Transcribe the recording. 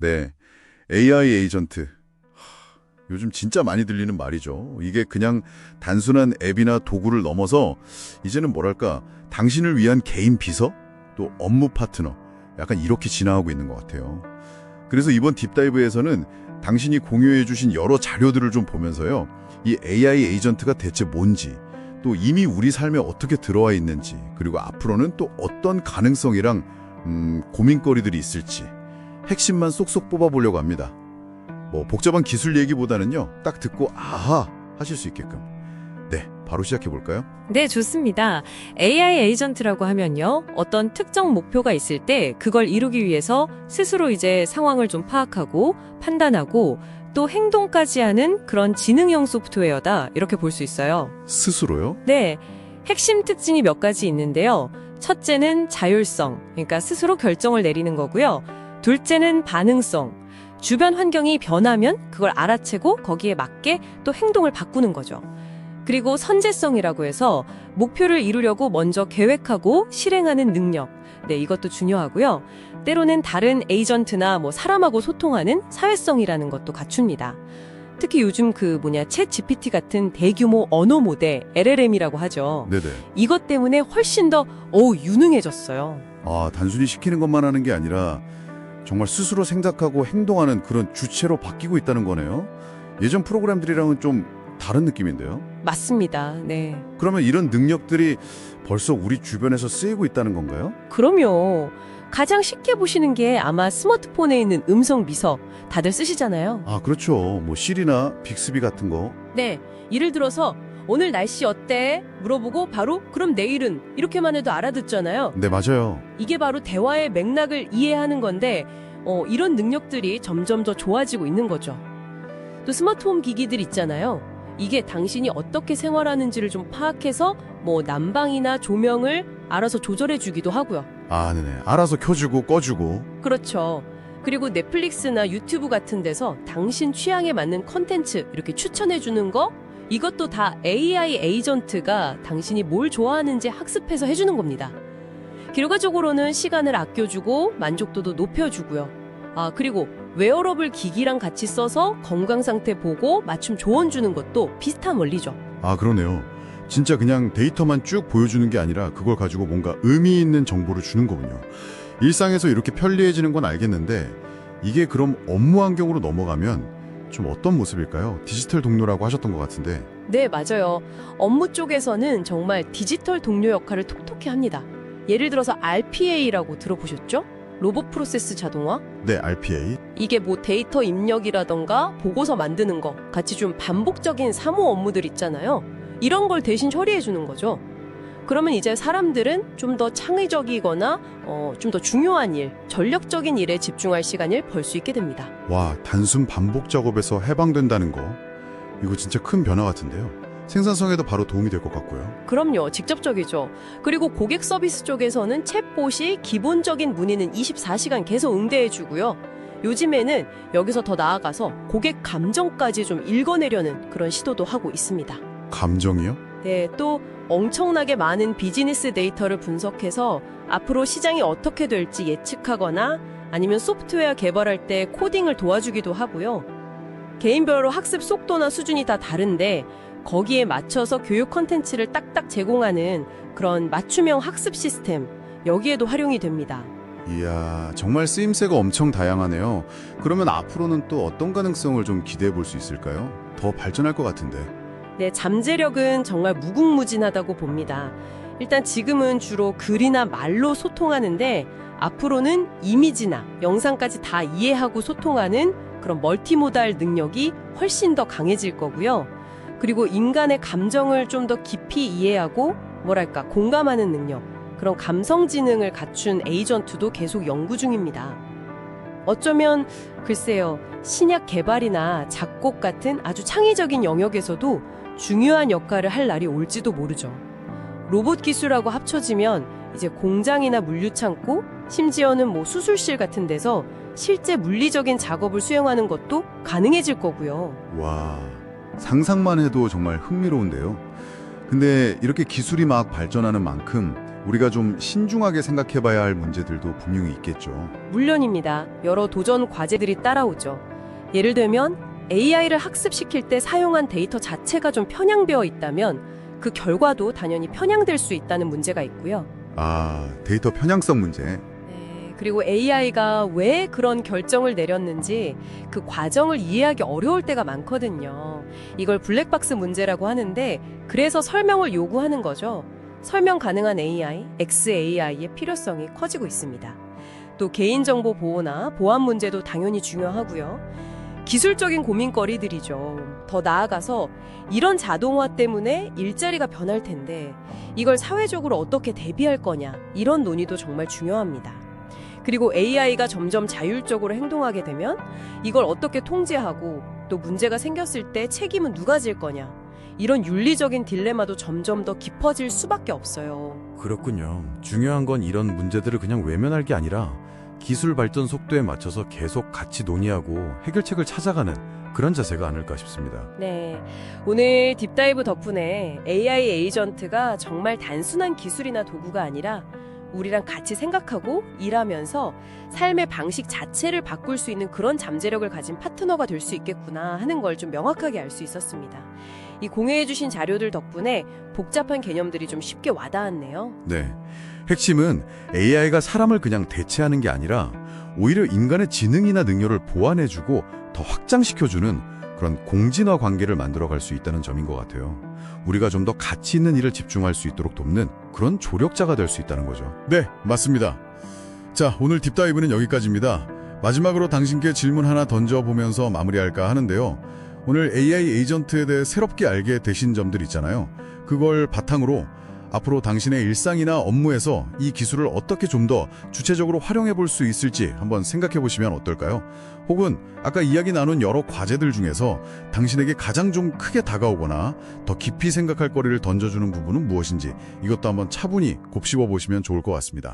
네, AI 에이전트. 요즘 진짜 많이 들리는 말이죠. 이게 그냥 단순한 앱이나 도구를 넘어서 이제는 뭐랄까, 당신을 위한 개인 비서? 또 업무 파트너. 약간 이렇게 진화하고 있는 것 같아요. 그래서 이번 딥다이브에서는 당신이 공유해 주신 여러 자료들을 좀 보면서요. 이 AI 에이전트가 대체 뭔지, 또 이미 우리 삶에 어떻게 들어와 있는지, 그리고 앞으로는 또 어떤 가능성이랑 고민거리들이 있을지 핵심만 쏙쏙 뽑아보려고 합니다. 뭐 복잡한 기술 얘기보다는요. 딱 듣고 아하 하실 수 있게끔. 네, 바로 시작해볼까요? 네, 좋습니다. AI 에이전트라고 하면요. 어떤 특정 목표가 있을 때 그걸 이루기 위해서 스스로 이제 상황을 좀 파악하고 판단하고 또 행동까지 하는 그런 지능형 소프트웨어다. 이렇게 볼 수 있어요. 스스로요? 네, 핵심 특징이 몇 가지 있는데요. 첫째는 자율성, 그러니까 스스로 결정을 내리는 거고요. 둘째는 반응성, 주변 환경이 변하면 그걸 알아채고 거기에 맞게 또 행동을 바꾸는 거죠. 그리고 선제성이라고 해서 목표를 이루려고 먼저 계획하고 실행하는 능력. 네, 이것도 중요하고요. 때로는 다른 에이전트나 뭐 사람하고 소통하는 사회성이라는 것도 갖춥니다. 특히 요즘 챗 GPT 같은 대규모 언어 모델, LLM이라고 하죠. 네네. 이것 때문에 훨씬 더 유능해졌어요. 아, 단순히 시키는 것만 하는 게 아니라 정말 스스로 생각하고 행동하는 그런 주체로 바뀌고 있다는 거네요. 예전 프로그램들이랑은 좀 다른 느낌인데요. 맞습니다. 네. 그러면 이런 능력들이 벌써 우리 주변에서 쓰이고 있다는 건가요? 그럼요. 가장 쉽게 보시는 게 아마 스마트폰에 있는 음성 비서 다들 쓰시잖아요. 아, 그렇죠. 뭐 실이나 빅스비 같은 거. 네. 예를 들어서 오늘 날씨 어때? 물어보고 바로 그럼 내일은 이렇게만 해도 알아듣잖아요. 네, 맞아요. 이게 바로 대화의 맥락을 이해하는 건데 이런 능력들이 점점 더 좋아지고 있는 거죠. 또 스마트홈 기기들 있잖아요. 이게 당신이 어떻게 생활하는지를 좀 파악해서 뭐 난방이나 조명을 알아서 조절해 주기도 하고요. 아, 네네. 알아서 켜주고 꺼주고. 그렇죠. 그리고 넷플릭스나 유튜브 같은 데서 당신 취향에 맞는 컨텐츠 이렇게 추천해 주는 거 이것도 다 AI 에이전트가 당신이 뭘 좋아하는지 학습해서 해주는 겁니다. 결과적으로는 시간을 아껴주고 만족도도 높여주고요. 아, 그리고 웨어러블 기기랑 같이 써서 건강 상태 보고 맞춤 조언 주는 것도 비슷한 원리죠. 아, 그러네요. 진짜 그냥 데이터만 쭉 보여주는 게 아니라 그걸 가지고 뭔가 의미 있는 정보를 주는 거군요. 일상에서 이렇게 편리해지는 건 알겠는데 이게 그럼 업무 환경으로 넘어가면 좀 어떤 모습일까요? 디지털 동료라고 하셨던 것 같은데. 네, 맞아요. 업무 쪽에서는 정말 디지털 동료 역할을 톡톡히 합니다. 예를 들어서 RPA라고 들어보셨죠? 로봇 프로세스 자동화? 네, RPA. 이게 뭐 데이터 입력이라던가 보고서 만드는 거 같이 좀 반복적인 사무 업무들 있잖아요. 이런 걸 대신 처리해 주는 거죠. 그러면 이제 사람들은 좀 더 창의적이거나 좀 더 중요한 일, 전력적인 일에 집중할 시간을 벌 수 있게 됩니다. 와, 단순 반복 작업에서 해방된다는 거. 이거 진짜 큰 변화 같은데요. 생산성에도 바로 도움이 될 것 같고요. 그럼요. 직접적이죠. 그리고 고객 서비스 쪽에서는 챗봇이 기본적인 문의는 24시간 계속 응대해주고요. 요즘에는 여기서 더 나아가서 고객 감정까지 좀 읽어내려는 그런 시도도 하고 있습니다. 감정이요? 네, 또 엄청나게 많은 비즈니스 데이터를 분석해서 앞으로 시장이 어떻게 될지 예측하거나 아니면 소프트웨어 개발할 때 코딩을 도와주기도 하고요. 개인별로 학습 속도나 수준이 다 다른데 거기에 맞춰서 교육 콘텐츠를 딱딱 제공하는 그런 맞춤형 학습 시스템, 여기에도 활용이 됩니다. 이야, 정말 쓰임새가 엄청 다양하네요. 그러면 앞으로는 또 어떤 가능성을 좀 기대해 볼 수 있을까요? 더 발전할 것 같은데. 네, 잠재력은 정말 무궁무진하다고 봅니다. 일단 지금은 주로 글이나 말로 소통하는데 앞으로는 이미지나 영상까지 다 이해하고 소통하는 그런 멀티모달 능력이 훨씬 더 강해질 거고요. 그리고 인간의 감정을 좀 더 깊이 이해하고 공감하는 능력, 그런 감성 지능을 갖춘 에이전트도 계속 연구 중입니다. 어쩌면 글쎄요, 신약 개발이나 작곡 같은 아주 창의적인 영역에서도 중요한 역할을 할 날이 올지도 모르죠. 로봇 기술하고 합쳐지면 이제 공장이나 물류창고, 심지어는 뭐 수술실 같은 데서 실제 물리적인 작업을 수행하는 것도 가능해질 거고요. 와, 상상만 해도 정말 흥미로운데요. 근데 이렇게 기술이 막 발전하는 만큼 우리가 좀 신중하게 생각해봐야 할 문제들도 분명히 있겠죠. 물론입니다. 여러 도전 과제들이 따라오죠. 예를 들면 AI를 학습시킬 때 사용한 데이터 자체가 좀 편향되어 있다면 그 결과도 당연히 편향될 수 있다는 문제가 있고요. 아, 데이터 편향성 문제. 네, 그리고 AI가 왜 그런 결정을 내렸는지 그 과정을 이해하기 어려울 때가 많거든요. 이걸 블랙박스 문제라고 하는데 그래서 설명을 요구하는 거죠. 설명 가능한 AI, XAI의 필요성이 커지고 있습니다. 또 개인정보 보호나 보안 문제도 당연히 중요하고요. 기술적인 고민거리들이죠. 더 나아가서 이런 자동화 때문에 일자리가 변할 텐데 이걸 사회적으로 어떻게 대비할 거냐 이런 논의도 정말 중요합니다. 그리고 AI가 점점 자율적으로 행동하게 되면 이걸 어떻게 통제하고 또 문제가 생겼을 때 책임은 누가 질 거냐 이런 윤리적인 딜레마도 점점 더 깊어질 수밖에 없어요. 그렇군요. 중요한 건 이런 문제들을 그냥 외면할 게 아니라 기술 발전 속도에 맞춰서 계속 같이 논의하고 해결책을 찾아가는 그런 자세가 아닐까 싶습니다. 네, 오늘 딥다이브 덕분에 AI 에이전트가 정말 단순한 기술이나 도구가 아니라 우리랑 같이 생각하고 일하면서 삶의 방식 자체를 바꿀 수 있는 그런 잠재력을 가진 파트너가 될 수 있겠구나 하는 걸 좀 명확하게 알 수 있었습니다. 이 공유해주신 자료들 덕분에 복잡한 개념들이 좀 쉽게 와닿았네요. 네. 핵심은 AI가 사람을 그냥 대체하는 게 아니라 오히려 인간의 지능이나 능력을 보완해주고 더 확장시켜주는 그런 공진화 관계를 만들어갈 수 있다는 점인 것 같아요. 우리가 좀 더 가치 있는 일을 집중할 수 있도록 돕는 그런 조력자가 될 수 있다는 거죠. 네, 맞습니다. 자, 오늘 딥다이브는 여기까지입니다. 마지막으로 당신께 질문 하나 던져보면서 마무리할까 하는데요. 오늘 AI 에이전트에 대해 새롭게 알게 되신 점들 있잖아요. 그걸 바탕으로 앞으로 당신의 일상이나 업무에서 이 기술을 어떻게 좀 더 주체적으로 활용해 볼 수 있을지 한번 생각해 보시면 어떨까요? 혹은 아까 이야기 나눈 여러 과제들 중에서 당신에게 가장 좀 크게 다가오거나 더 깊이 생각할 거리를 던져주는 부분은 무엇인지 이것도 한번 차분히 곱씹어 보시면 좋을 것 같습니다.